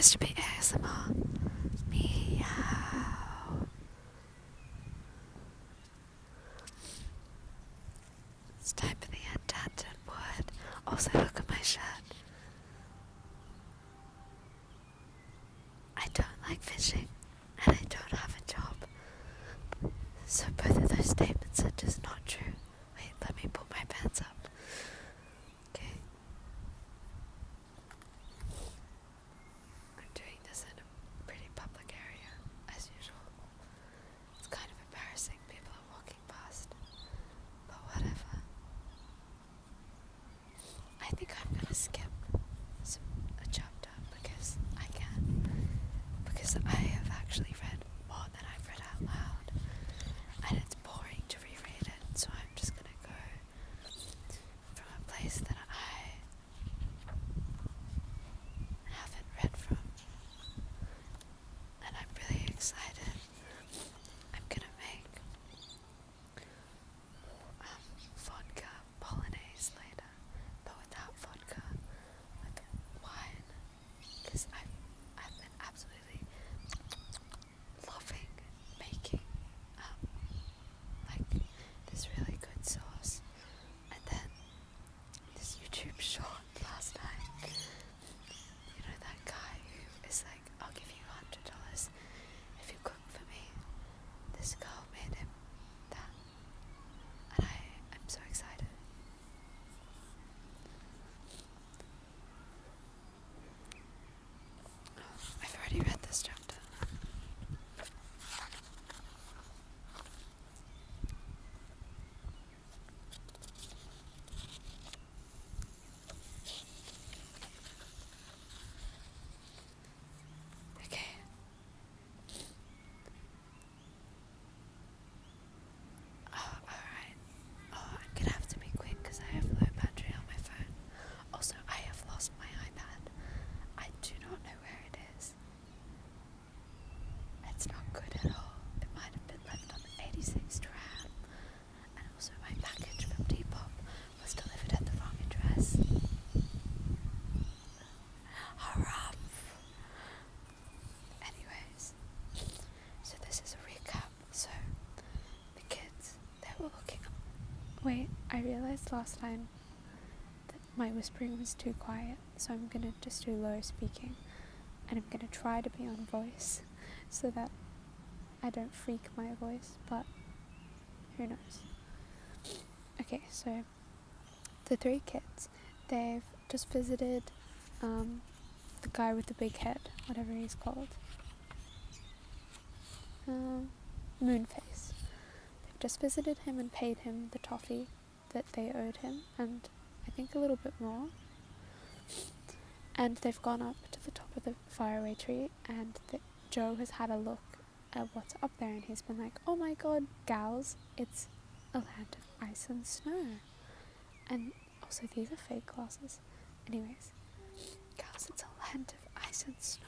supposed to be ASMR. Meow. It's time for the enchanted wood. Also, look at my shirt. I don't like fishing, and I don't have a job. So both of those statements are just not true. Wait, let me pull my pants up. Okay. I'm doing this in a pretty public area, as usual. It's kind of embarrassing, people are walking past. But whatever. I think I'm gonna skip a chapter because I can. Because I have actually read more than I've read out loud. And it's boring to reread it, so I'm just gonna go from a place that I haven't read from. And I'm really excited. I'm gonna make vodka bolognese later, but without vodka, with wine, because I've been absolutely loving making like this really good sauce. And then this YouTube short last night, you know that guy who is like, I'll give you $100 if you cook for me. This girl made him that, and I'm so excited. I've already read this chapter. Okay. Oh, alright. Oh, I'm gonna have to be quick because I have low battery on my phone. Also, I have lost my iPad. I do not know where it is. It's not good at all. It might have been left on the 86th RAM. And also my package from Depop was delivered at the wrong address. Harumph. Anyways, so this is a recap. So, the kids, they were looking up. Wait, I realized last time that my whispering was too quiet, so I'm gonna just do low speaking. And I'm gonna try to be on voice so that I don't freak my voice, but who knows. Okay, so the three kids, they've just visited the guy with the big head, whatever he's called. Moonface. They've just visited him and paid him the toffee that they owed him, and I think a little bit more. And they've gone up to the top of the faraway tree, and Joe has had a look at what's up there, and he's been like, oh my god, gals, it's a land of ice and snow. And also, these are fake glasses. Anyways, gals, it's a land of ice and snow.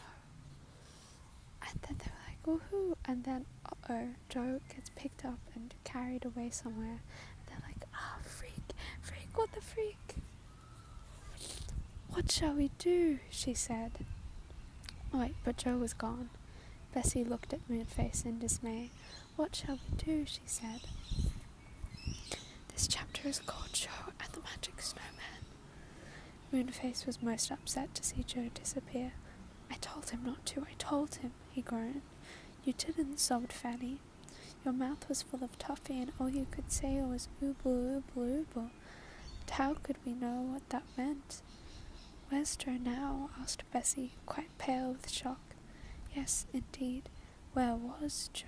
And then they were like, woohoo, and then, uh-oh, Joe gets picked up and carried away somewhere. And they're like, freak, what the freak? What shall we do? She said. Wait, but Joe was gone. Bessie looked at Moonface in dismay. What shall we do? She said. This chapter is called Joe and the Magic Snowman. Moonface was most upset to see Joe disappear. I told him not to, I told him, he groaned. You didn't, sobbed Fanny. Your mouth was full of toffee and all you could say was ooble, ooble, ooble. But how could we know what that meant? Where's Joe now? Asked Bessie, quite pale with shock. Yes, indeed. Where was Joe?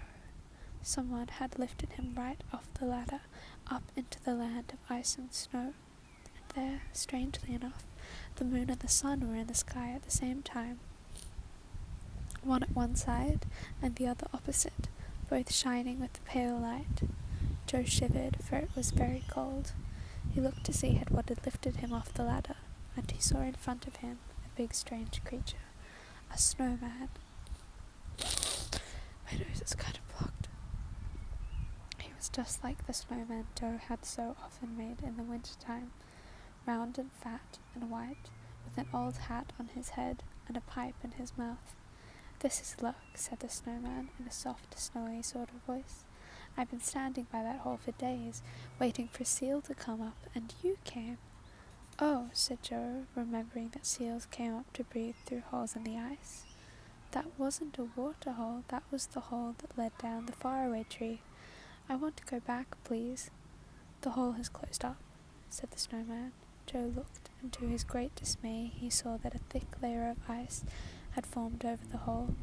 Someone had lifted him right off the ladder, up into the land of ice and snow. And there, strangely enough, the moon and the sun were in the sky at the same time. One at one side, and the other opposite, both shining with the pale light. Joe shivered, for it was very cold. He looked to see what had lifted him off the ladder, and he saw in front of him a big strange creature, a snowman. My nose is kind of blocked. He was just like the snowman Joe had so often made in the winter time, round and fat and white, with an old hat on his head, and a pipe in his mouth. "This is luck," said the snowman in a soft, snowy sort of voice. "I've been standing by that hole for days, waiting for a seal to come up, and you came." "Oh," said Joe, remembering that seals came up to breathe through holes in the ice. "That wasn't a water hole, that was the hole that led down the faraway tree. I want to go back, please." "The hole has closed up," said the snowman. Joe looked, and to his great dismay he saw that a thick layer of ice had formed over the hole,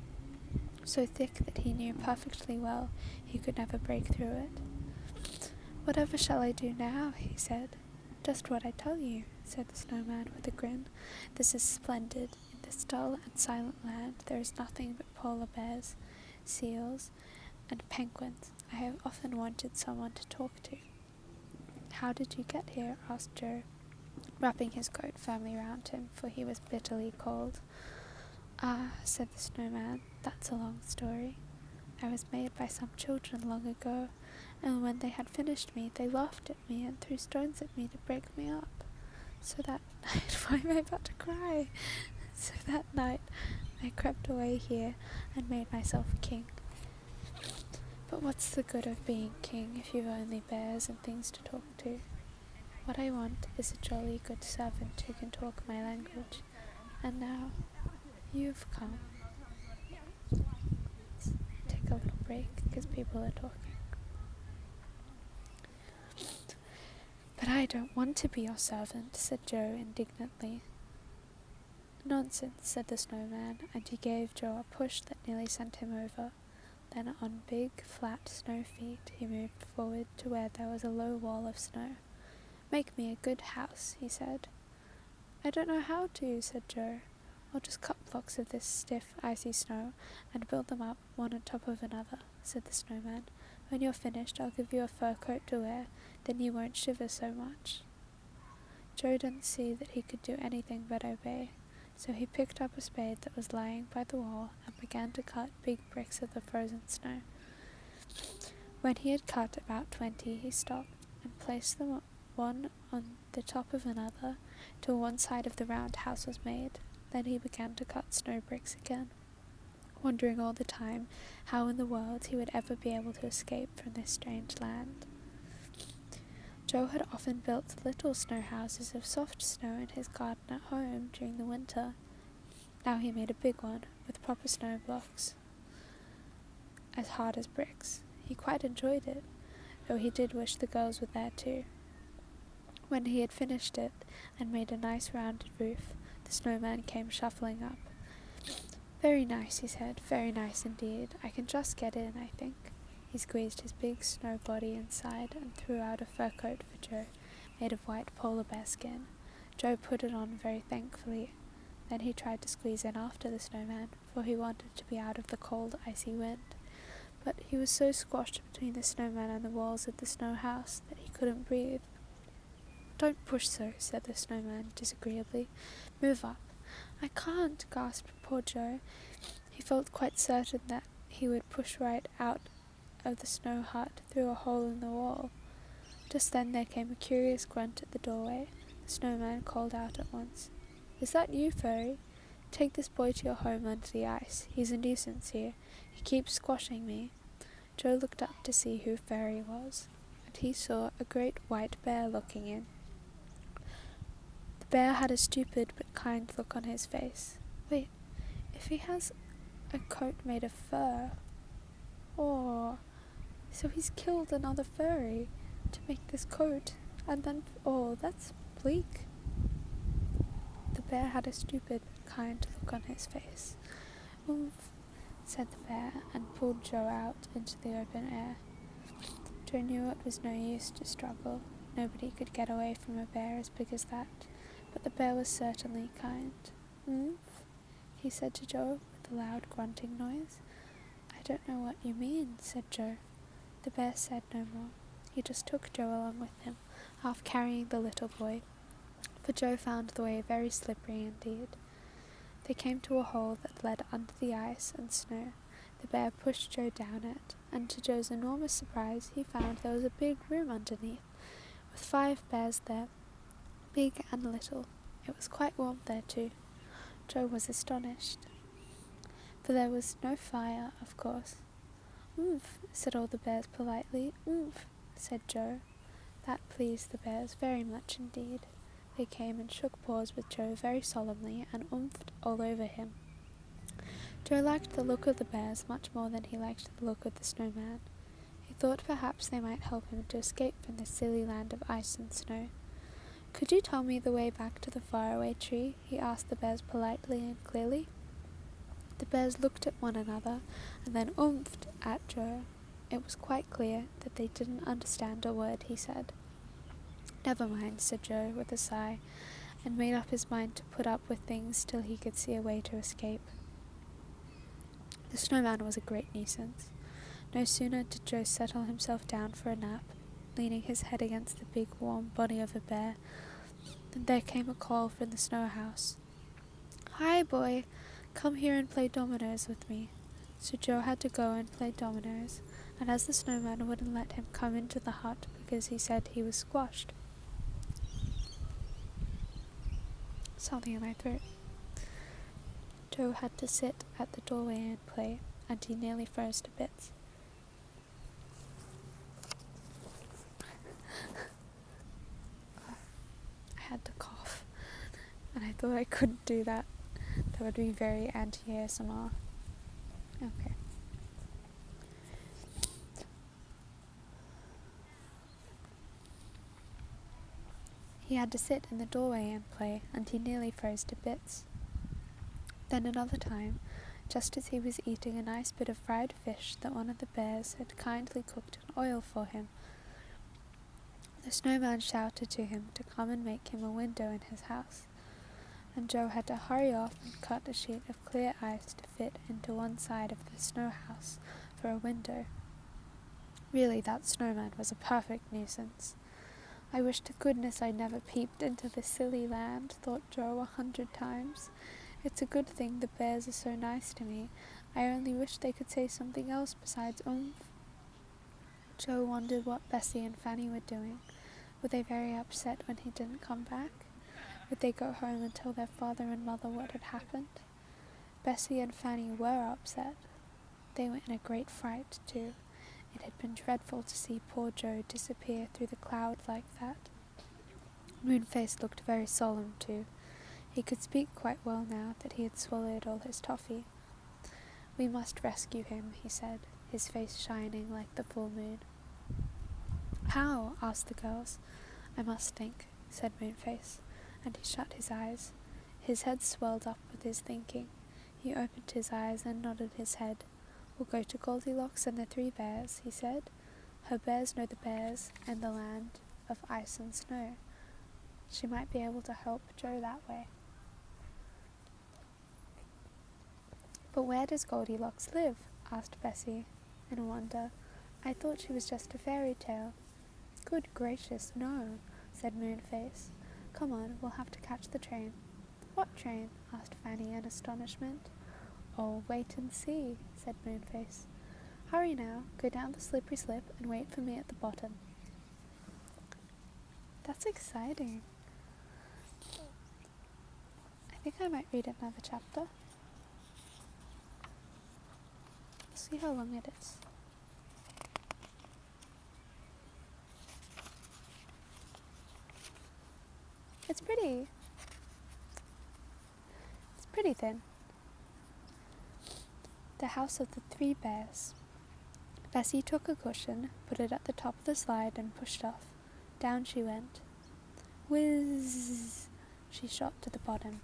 so thick that he knew perfectly well he could never break through it. "Whatever shall I do now?" he said. "Just what I tell you," said the snowman with a grin. "This is splendid. In this dull and silent land there is nothing but polar bears, seals, and penguins. I have often wanted someone to talk to." "How did you get here?" asked Joe, wrapping his coat firmly round him, for he was bitterly cold. "Ah," said the snowman, "that's a long story. I was made by some children long ago, and when they had finished me, they laughed at me and threw stones at me to break me up. So that night, why am I about to cry? So that night, I crept away here and made myself king. But what's the good of being king if you've only bears and things to talk to? What I want is a jolly good servant who can talk my language, and now you've come." Take a little break because people are talking. "But I don't want to be your servant," said Joe indignantly. "Nonsense," said the snowman, and he gave Joe a push that nearly sent him over. Then on big, flat snow feet he moved forward to where there was a low wall of snow. "Make me a good house," he said. "I don't know how to," said Joe. "I'll just cut blocks of this stiff, icy snow and build them up one on top of another," said the snowman. "When you're finished I'll give you a fur coat to wear, then you won't shiver so much." Joe didn't see that he could do anything but obey, so he picked up a spade that was lying by the wall and began to cut big bricks of the frozen snow. When he had cut about 20 he stopped and placed them one on the top of another till one side of the round house was made. Then he began to cut snow bricks again, wondering all the time how in the world he would ever be able to escape from this strange land. Joe had often built little snow houses of soft snow in his garden at home during the winter. Now he made a big one, with proper snow blocks, as hard as bricks. He quite enjoyed it, though he did wish the girls were there too. When he had finished it, and made a nice rounded roof, the snowman came shuffling up. "Very nice," he said, "very nice indeed. I can just get in, I think." He squeezed his big snow body inside and threw out a fur coat for Joe, made of white polar bear skin. Joe put it on very thankfully. Then he tried to squeeze in after the snowman, for he wanted to be out of the cold, icy wind. But he was so squashed between the snowman and the walls of the snow house that he couldn't breathe. "Don't push so," said the snowman disagreeably. "Move up." "I can't," gasped poor Joe. He felt quite certain that he would push right out of the snow hut through a hole in the wall. Just then there came a curious grunt at the doorway. The snowman called out at once, "Is that you, Fairy? Take this boy to your home under the ice. He's a nuisance here. He keeps squashing me." Joe looked up to see who Fairy was, and he saw a great white bear looking in. The bear had a stupid but kind look on his face. Wait, if he has a coat made of fur, oh, so he's killed another furry to make this coat, and then, oh, that's bleak. The bear had a stupid but kind look on his face. "Oomph," said the bear, and pulled Joe out into the open air. Joe knew it was no use to struggle. Nobody could get away from a bear as big as that, but the bear was certainly kind. "Oomph," he said to Joe with a loud grunting noise. "I don't know what you mean," said Joe. The bear said no more. He just took Joe along with him, half carrying the little boy, for Joe found the way very slippery indeed. They came to a hole that led under the ice and snow. The bear pushed Joe down it, and to Joe's enormous surprise he found there was a big room underneath, with 5 bears there, big and little. It was quite warm there too. Joe was astonished, for there was no fire, of course. "Oomph," said all the bears politely. "Oomph," said Joe. That pleased the bears very much indeed. They came and shook paws with Joe very solemnly and oomphed all over him. Joe liked the look of the bears much more than he liked the look of the snowman. He thought perhaps they might help him to escape from this silly land of ice and snow. "Could you tell me the way back to the faraway tree?" he asked the bears politely and clearly. The bears looked at one another and then oomphed at Joe. It was quite clear that they didn't understand a word he said. "Never mind," said Joe with a sigh, and made up his mind to put up with things till he could see a way to escape. The snowman was a great nuisance. No sooner did Joe settle himself down for a nap, leaning his head against the big warm body of a bear, than there came a call from the snow house. "Hi, boy, come here and play dominoes with me." So Joe had to go and play dominoes, and as the snowman wouldn't let him come into the hut because he said he was squashed. Something in my throat. Joe had to sit at the doorway and play, and he nearly froze to bits. I had to cough, and I thought I couldn't do that. That would be very anti-ASMR. Okay. He had to sit in the doorway and play, and he nearly froze to bits. Then another time, just as he was eating a nice bit of fried fish that one of the bears had kindly cooked in oil for him, the snowman shouted to him to come and make him a window in his house, and Joe had to hurry off and cut a sheet of clear ice to fit into one side of the snow house for a window. Really, that snowman was a perfect nuisance. "I wish to goodness I'd never peeped into this silly land," thought Joe 100 times. "It's a good thing the bears are so nice to me. I only wish they could say something else besides oomph." Joe wondered what Bessie and Fanny were doing. Were they very upset when he didn't come back? Would they go home and tell their father and mother what had happened? Bessie and Fanny were upset. They were in a great fright, too. It had been dreadful to see poor Joe disappear through the cloud like that. Moonface looked very solemn, too. He could speak quite well now that he had swallowed all his toffee. "We must rescue him," he said, his face shining like the full moon. "How?" asked the girls. "I must think," said Moonface, and he shut his eyes. His head swelled up with his thinking. He opened his eyes and nodded his head. "We'll go to Goldilocks and the 3 bears," he said. "Her bears know the bears and the land of ice and snow. She might be able to help Joe that way." "But where does Goldilocks live?" asked Bessie, in wonder. "I thought she was just a fairy tale." "Good gracious, no," said Moonface. "Come on, we'll have to catch the train." "What train?" asked Fanny in astonishment. "Oh, wait and see," said Moonface. "Hurry now, go down the slippery slip and wait for me at the bottom." That's exciting. I think I might read another chapter. See how long it is. It's pretty thin. The House of the 3 Bears. Bessie took a cushion, put it at the top of the slide and pushed off. Down she went. Whiz! She shot to the bottom,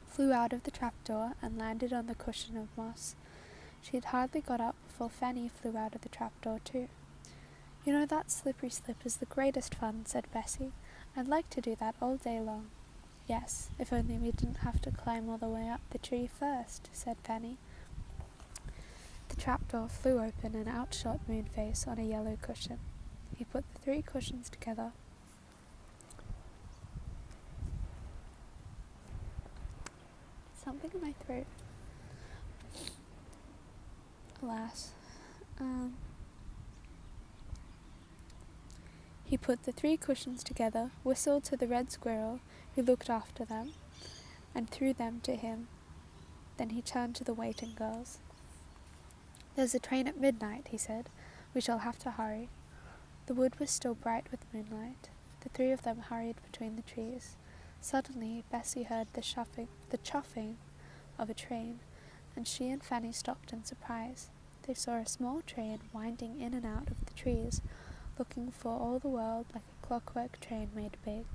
flew out of the trapdoor and landed on the cushion of moss. She had hardly got up before Fanny flew out of the trapdoor too. "You know, that slippery slip is the greatest fun," said Bessie. "I'd like to do that all day long." "Yes, if only we didn't have to climb all the way up the tree first," said Fanny. The trapdoor flew open and out shot Moonface on a yellow cushion. He put the 3 cushions together. Something in my throat. Alas. He put the 3 cushions together, whistled to the red squirrel, who looked after them, and threw them to him. Then he turned to the waiting girls. "There's a train at midnight," he said. "We shall have to hurry." The wood was still bright with moonlight. The three of them hurried between the trees. Suddenly Bessie heard the chuffing of a train, and she and Fanny stopped in surprise. They saw a small train winding in and out of the trees, looking for all the world like a clockwork train made big.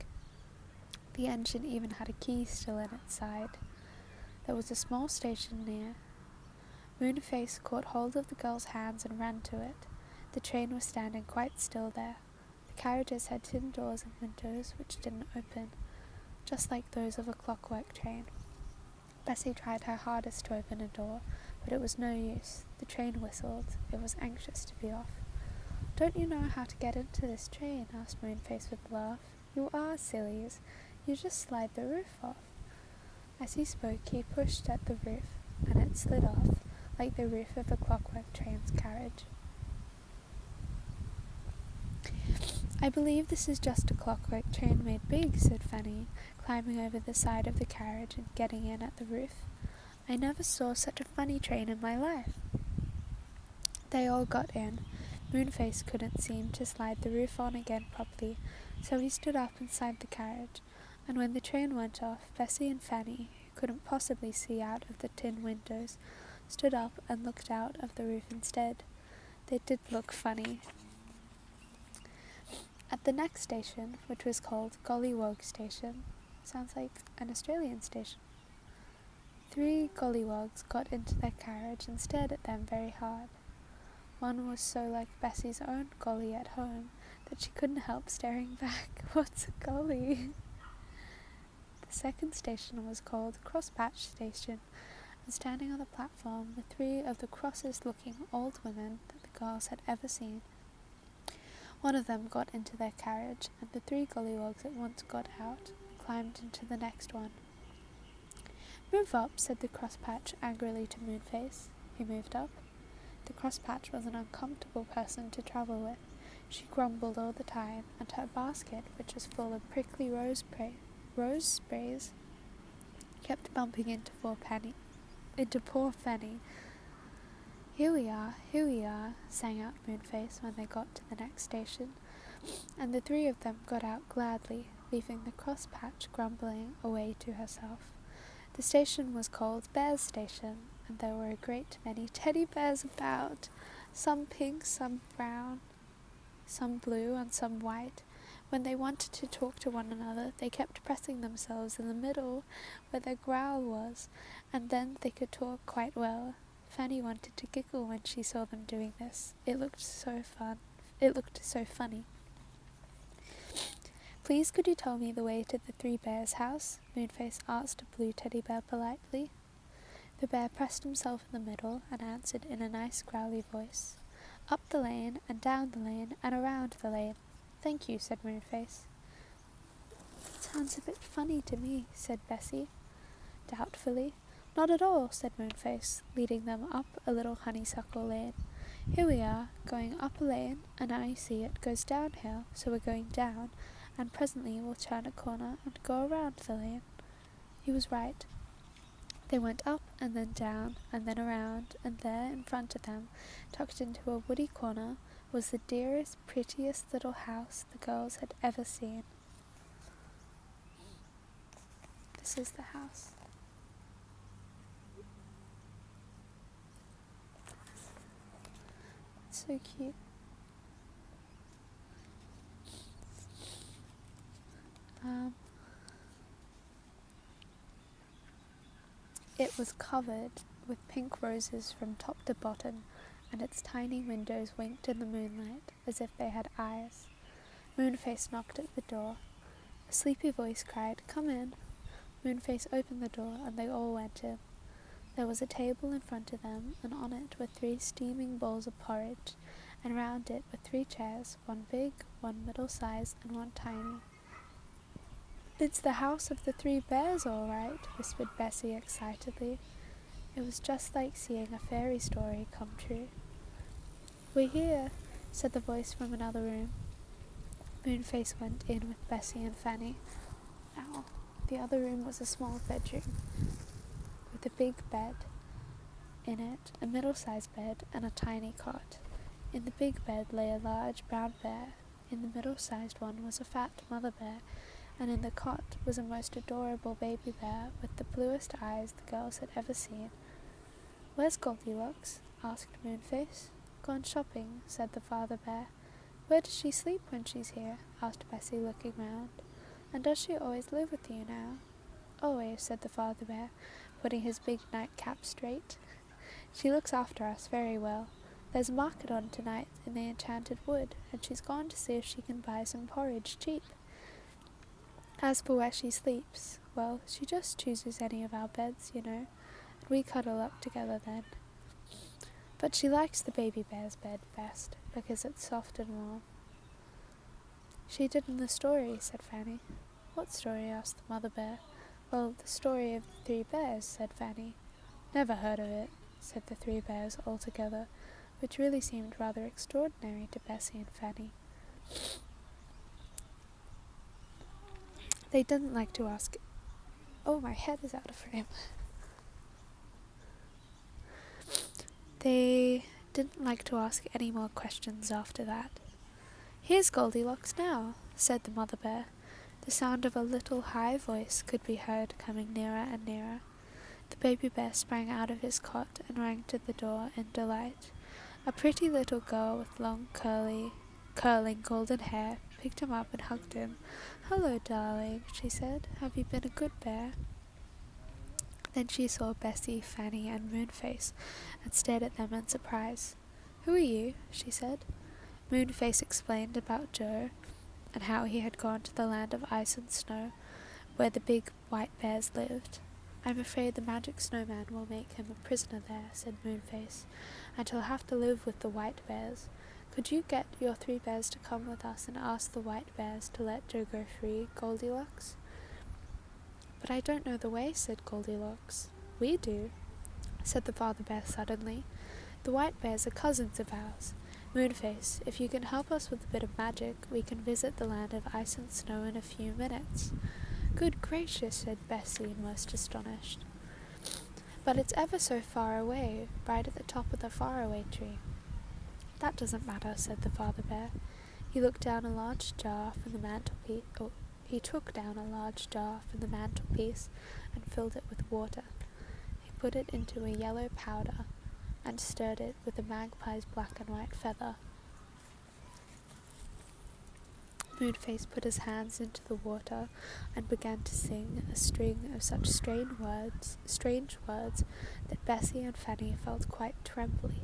The engine even had a key still in its side. There was a small station near. Moonface caught hold of the girl's hands and ran to it. The train was standing quite still there. The carriages had tin doors and windows which didn't open, just like those of a clockwork train. Bessie tried her hardest to open a door, but it was no use. The train whistled. It was anxious to be off. "Don't you know how to get into this train?" asked Moonface with a laugh. "You are sillies. You just slide the roof off." As he spoke, he pushed at the roof, and it slid off, like the roof of a clockwork train's carriage. "I believe this is just a clockwork train made big," said Fanny, climbing over the side of the carriage and getting in at the roof. "I never saw such a funny train in my life." They all got in. Moonface couldn't seem to slide the roof on again properly, so he stood up inside the carriage, and when the train went off, Bessie and Fanny, who couldn't possibly see out of the tin windows, stood up and looked out of the roof instead. They did look funny. At the next station, which was called Gollywog Station, sounds like an Australian station, 3 gollywogs got into their carriage and stared at them very hard. One was so like Bessie's own golly at home that she couldn't help staring back. "What's a golly?" The second station was called Crosspatch Station, and standing on the platform were 3 of the crossest looking old women that the girls had ever seen. One of them got into their carriage, and the 3 gollywogs at once got out and climbed into the next one. "Move up," said the Crosspatch angrily to Moonface. He moved up. The Crosspatch was an uncomfortable person to travel with. She grumbled all the time, and her basket, which was full of prickly rose sprays, kept bumping into poor Fanny. Here we are," sang out Moonface when they got to the next station, and the 3 of them got out gladly, leaving the Crosspatch grumbling away to herself. The station was called Bear's Station, and there were a great many teddy bears about, some pink, some brown, some blue, and some white. When they wanted to talk to one another, they kept pressing themselves in the middle where their growl was, and then they could talk quite well. Fanny wanted to giggle when she saw them doing this. It looked so funny. "Please could you tell me the way to the 3 bears' house?" Moonface asked a blue teddy bear politely. The bear pressed himself in the middle and answered in a nice growly voice, "Up the lane, and down the lane, and around the lane." "Thank you," said Moonface. "It sounds a bit funny to me," said Bessie, doubtfully. "Not at all," said Moonface, leading them up a little honeysuckle lane. "Here we are, going up a lane, and now you see it goes downhill, so we're going down, and presently we'll turn a corner and go around the lane." He was right. They went up and then down and then around, and there in front of them, tucked into a woody corner, was the dearest, prettiest little house the girls had ever seen. This is the house. It's so cute. It was covered with pink roses from top to bottom, and its tiny windows winked in the moonlight as if they had eyes. Moonface knocked at the door. A sleepy voice cried, "Come in." Moonface opened the door, and they all went in. There was a table in front of them, and on it were 3 steaming bowls of porridge, and round it were 3 chairs, one big, one middle-sized, and one tiny. "It's the house of the 3 bears, all right," whispered Bessie excitedly. It was just like seeing a fairy story come true. "We're here," said the voice from another room. Moonface went in with Bessie and Fanny. Ow, The other room was a small bedroom with a big bed in it, a middle-sized bed, and a tiny cot. In the big bed lay a large brown bear. In the middle-sized one was a fat mother bear, and in the cot was a most adorable baby bear with the bluest eyes the girls had ever seen. "Where's Goldilocks?" asked Moonface. "Gone shopping," said the father bear. "Where does she sleep when she's here?" asked Bessie, looking round. "And does she always live with you now?" "Always," said the father bear, putting his big nightcap straight. "She looks after us very well. There's a market on tonight in the enchanted wood, and she's gone to see if she can buy some porridge cheap. As for where she sleeps, well, she just chooses any of our beds, you know, and we cuddle up together then. But she likes the baby bear's bed best, because it's soft and warm." "She did in the story," said Fanny. "What story?" asked the mother bear. "Well, the story of the 3 bears, said Fanny. "Never heard of it," said the 3 bears all together, which really seemed rather extraordinary to Bessie and Fanny. They didn't like to ask... Oh, my head is out of frame. They didn't like to ask any more questions after that. "Here's Goldilocks now," said the mother bear. The sound of a little high voice could be heard coming nearer and nearer. The baby bear sprang out of his cot and ran to the door in delight. A pretty little girl with long curling golden hair picked him up and hugged him. "Hello, darling," she said. "Have you been a good bear?" Then she saw Bessie, Fanny, and Moonface, and stared at them in surprise. "Who are you?" she said. Moonface explained about Joe, and how he had gone to the land of ice and snow, where the big white bears lived. "I'm afraid the magic snowman will make him a prisoner there," said Moonface, "and he'll have to live with the white bears. Could you get your 3 bears to come with us and ask the white bears to let Joe go free, Goldilocks?" "But I don't know the way," said Goldilocks. "We do," said the father bear suddenly. "The white bears are cousins of ours. Moonface, if you can help us with a bit of magic, we can visit the land of ice and snow in a few minutes." "Good gracious," said Bessie, most astonished. "But it's ever so far away, right at the top of the faraway tree." "That doesn't matter," said the father bear. He took down a large jar from the mantelpiece and filled it with water. He put it into a yellow powder and stirred it with a magpie's black and white feather. Moonface put his hands into the water and began to sing a string of such strange words that Bessie and Fanny felt quite trembly.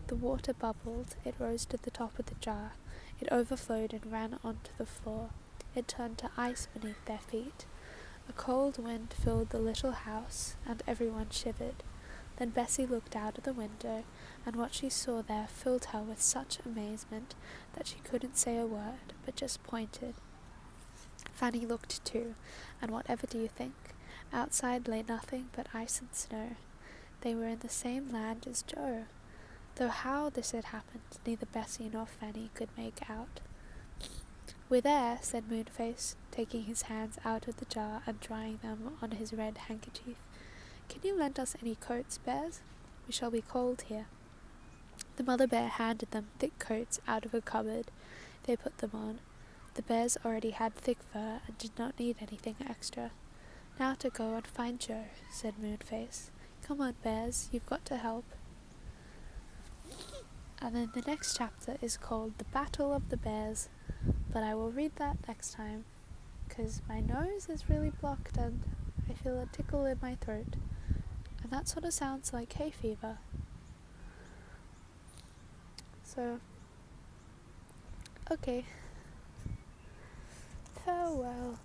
The water bubbled, it rose to the top of the jar, it overflowed and ran onto the floor. It turned to ice beneath their feet. A cold wind filled the little house, and everyone shivered. Then Bessie looked out of the window, and what she saw there filled her with such amazement that she couldn't say a word, but just pointed. Fanny looked too, and whatever do you think? Outside lay nothing but ice and snow. They were in the same land as Joe, though how this had happened neither Bessie nor Fanny could make out. "We're there," said Moonface, taking his hands out of the jar and drying them on his red handkerchief. "Can you lend us any coats, bears? We shall be cold here." The mother bear handed them thick coats out of a cupboard. They put them on. The bears already had thick fur and did not need anything extra. "Now to go and find Joe," said Moonface. "Come on, bears, you've got to help." And then the next chapter is called The Battle of the Bears, but I will read that next time, because my nose is really blocked and I feel a tickle in my throat, and that sort of sounds like hay fever. So, okay, farewell.